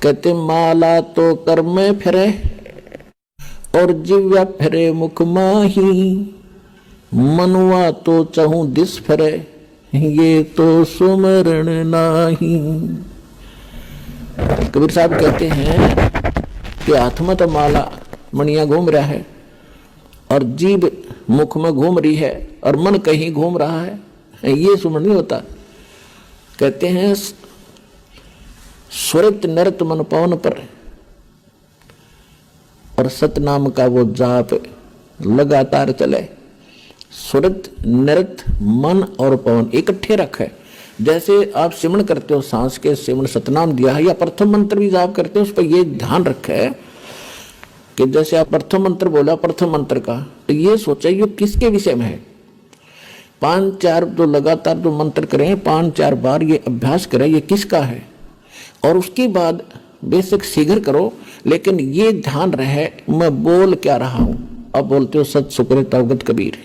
कहते माला तो कर में फिरे और जिव्या फिरे मुख माही, मनुआ तो चहु दिस फिरे ये तो सुमरण नाही। कबीर साहब कहते हैं कि हाथ में तो माला मणिया घूम रहा है और जीभ मुख में घूम रही है और मन कहीं घूम रहा है, ये सुमरण नहीं होता। कहते हैं सुरत नृत मन पवन पर, और सतनाम का वो जाप लगातार चले। सुरत नृत मन और पवन इकट्ठे रखे। जैसे आप सिमरण करते हो, सांस के सिमरण सतनाम दिया है, या प्रथम मंत्र भी जाप करते हो, उस पर ये ध्यान रखे कि जैसे आप प्रथम मंत्र बोला, प्रथम मंत्र का तो ये सोचे ये किसके विषय में है। 5-4 जो लगातार जो मंत्र करें, 5-4 बार ये अभ्यास करें ये किसका है, और उसके बाद बेशक शीघ्र करो, लेकिन ये ध्यान रहे मैं बोल क्या रहा हूं। अब बोलते हो सत सुकृत अवगत कबीर,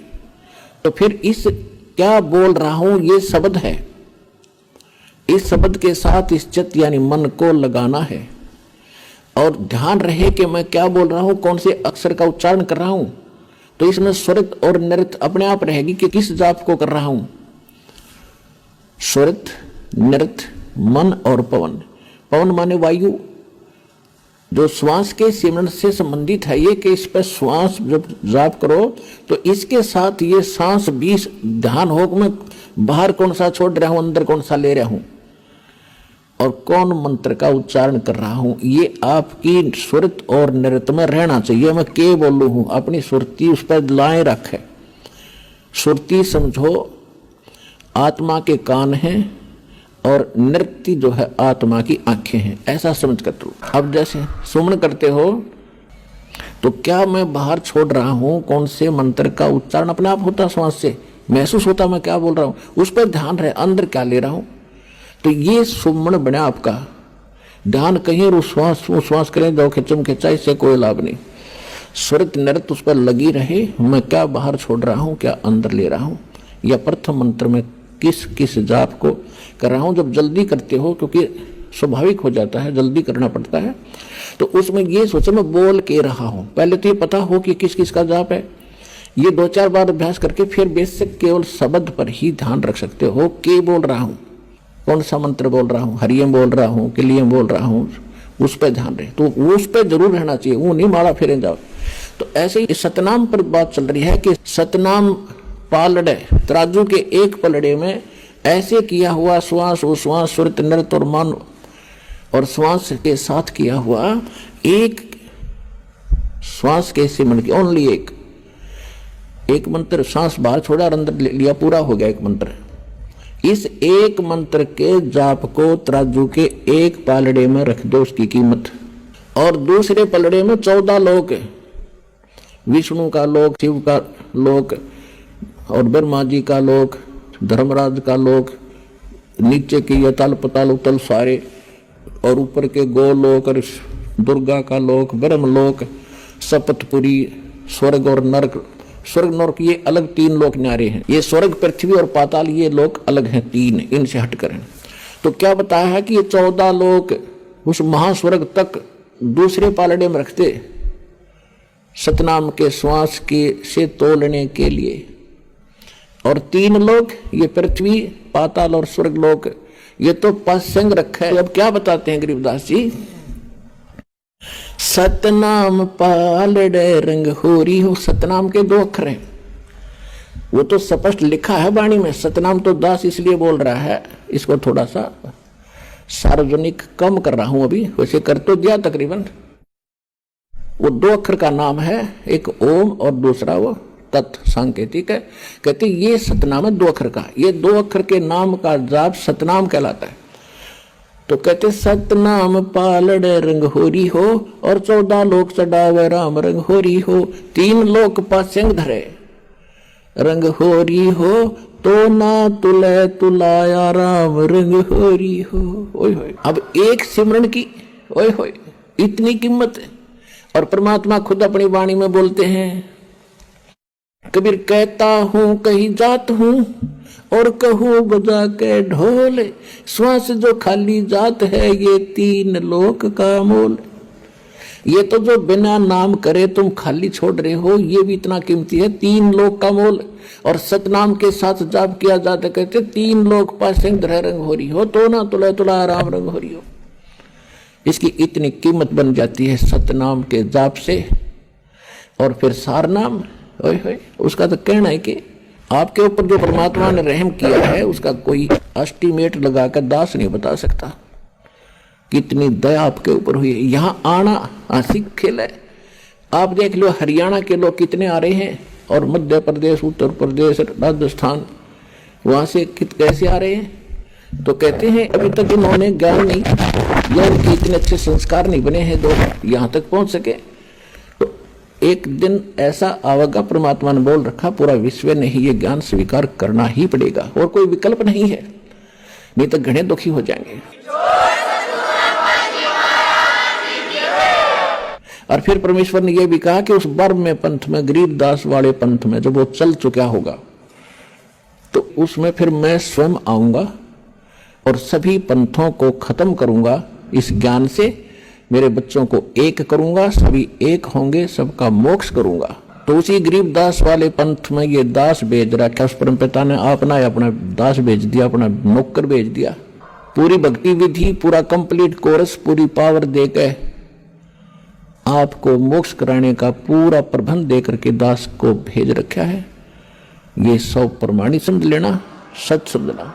तो फिर इस क्या बोल रहा हूं ये शब्द है, इस शब्द के साथ इस चित्त यानी मन को लगाना है, और ध्यान रहे कि मैं क्या बोल रहा हूं, कौन से अक्षर का उच्चारण कर रहा हूं। तो इसमें स्वरित और नृत अपने आप रहेगी कि किस जाप को कर रहा हूं। स्वरित नृत मन और पवन। पवन माने वायु, जो श्वास के सिमरण से संबंधित है, ये कि इस पर श्वास जब जाप करो तो इसके साथ ये सांस भी ध्यान हो मैं बाहर कौन सा छोड़ रहा हूं, अंदर कौन सा ले रहा हूं, और कौन मंत्र का उच्चारण कर रहा हूं, ये आपकी सुरत और नृत्य में रहना चाहिए। मैं के बोलू हूं, अपनी सुरती उस पर लाए रखे। सुरती समझो आत्मा के कान हैं और नृत्य जो है आत्मा की आंखें हैं, ऐसा समझ कर तू। अब जैसे सुमन करते हो तो क्या मैं बाहर छोड़ रहा हूं, कौन से मंत्र का उच्चारण अपने आप होता, श्वास से महसूस होता मैं क्या बोल रहा हूं, उस पर ध्यान रहे अंदर क्या ले रहा हूं। तो ये सुमन बने आपका ध्यान कहीं और श्वास करें जाओ खिंचम खिंचा, इससे कोई लाभ नहीं। सुरत नृत्य उस पर लगी रहे, मैं क्या बाहर छोड़ रहा हूं, क्या अंदर ले रहा हूं, या प्रथम मंत्र में किस किस जाप को कर रहा हूं। जब जल्दी करते हो, क्योंकि स्वाभाविक हो जाता है जल्दी करना पड़ता है, तो उसमें ये सोचो मैं बोल के रहा हूं। पहले तो ये पता हो कि किस किस का जाप है, ये 2-4 बार अभ्यास करके फिर बेसिक केवल शब्द पर ही ध्यान रख सकते हो। के बोल रहा हूं, कौन सा मंत्र बोल रहा हूं, हरियम बोल रहा हूं, किलियम बोल रहा हूं, उस पर ध्यान रहे। तो उस पर जरूर रहना चाहिए, वो नहीं माला फेरे जाओ। तो ऐसे ही सतनाम पर बात चल रही है कि सतनाम पालड़े, तराजू के एक पलड़े में ऐसे किया हुआ श्वास उश्वास सुरत नृत्य और मन और श्वास के साथ किया हुआ एक श्वास के सिमरण की ओनली एक मंत्र, श्वास बाहर छोड़ा और अंदर लिया, पूरा हो गया एक मंत्र। इस एक मंत्र के जाप को तराजू के एक पालड़े में रख दो, उसकी कीमत। और दूसरे पलड़े में 14 लोक, विष्णु का लोक, शिव का लोक और ब्रह्मा जी का लोक, धर्मराज का लोक, नीचे के ये तल पताल उतल सारे, और ऊपर के गोलोक और दुर्गा का लोक, ब्रह्मलोक, सपतपुरी, स्वर्ग और नरक। स्वर्ग नरक ये अलग 3 लोक न्यारे हैं, ये स्वर्ग पृथ्वी और पाताल ये लोक अलग हैं 3, इनसे हटकर हैं। तो क्या बताया है कि ये 14 लोक उस महास्वर्ग तक दूसरे पालड़े में रखते सतनाम के श्वास के से तोलने के लिए, और 3 लोक ये पृथ्वी पाताल और स्वर्ग लोक ये तो पासंग रखा है। अब क्या बताते हैं गरीबदास जी, सतनाम पालड़े रंग होरी हो। सतनाम के 2 अक्षर हैं, वो तो स्पष्ट लिखा है वाणी में। सतनाम तो दास इसलिए बोल रहा है, इसको थोड़ा सा सार्वजनिक कम कर रहा हूं अभी, वैसे कर तो दिया तकरीबन। वो 2 अक्षर का नाम है, एक ओम और दूसरा वो तत् सांकेतिक है। कहते ये सतनाम है 2 अक्षर का, ये 2 अक्षर के नाम का जाप सतनाम कहलाता है। तो कहते सतनाम पालड़े रंग होरी हो और 14 लोक चढ़ावे राम रंग होरी हो। 3 लोक पासंग धरे रंग होरी हो, तो ना तुले तुलाया राम रंग होरी हो। ओए होए, अब एक सिमरन की ओए होए इतनी कीमत है। और परमात्मा खुद अपनी वाणी में बोलते हैं, कबीर कहता हूं कहीं जात हूं और कहूँ बजा के ढोल, श्वास जो खाली जात है ये 3 लोक का मोल। ये तो जो बिना नाम करे तुम खाली छोड़ रहे हो, ये भी इतना कीमती है, 3 लोक का मोल। और सतनाम के साथ जाप किया जाता, कहते 3 लोक पासे रंग हो रही हो, तो ना तुला तुला राम रंग हो रही हो। इसकी इतनी कीमत बन जाती है सतनाम के जाप से। और फिर सारनाम, ओए होए, उसका तो कहना है कि आपके ऊपर जो परमात्मा ने रहम किया है उसका कोई एस्टीमेट लगाकर दास नहीं बता सकता, कितनी दया आपके ऊपर हुई है। यहाँ आना हंसी खेल है। आप देख लो हरियाणा के लोग कितने आ रहे हैं, और मध्य प्रदेश, उत्तर प्रदेश, राजस्थान, वहां से कैसे आ रहे हैं। तो कहते हैं अभी तक उन्होंने ज्ञान नहीं या उनके इतने अच्छे संस्कार नहीं बने हैं तो यहाँ तक पहुंच सके। तो एक दिन ऐसा आवेगा, परमात्मा ने बोल रखा, पूरा विश्व ने ही ये ज्ञान स्वीकार करना ही पड़ेगा, और कोई विकल्प नहीं है, नहीं तो घने दुखी हो जाएंगे। और फिर परमेश्वर ने यह भी कहा कि उस बर्म में पंथ में, गरीबदास वाले पंथ में जब वो चल चुका होगा तो उसमें फिर मैं स्वयं आऊंगा और सभी पंथों को खत्म करूंगा। इस ज्ञान से मेरे बच्चों को एक करूंगा, सभी एक होंगे, सबका मोक्ष करूंगा। तो उसी गरीबदास वाले पंथ में ये दास भेज रखा, उस परम पिता ने अपना दास भेज दिया, अपना नौकर भेज दिया। पूरी भक्ति विधि, पूरा कंप्लीट कोर्स, पूरी पावर देकर आपको मोक्ष कराने का पूरा प्रबंध देकर के दास को भेज रखा है। ये 100 प्रमाणित समझ लेना, सच समझना।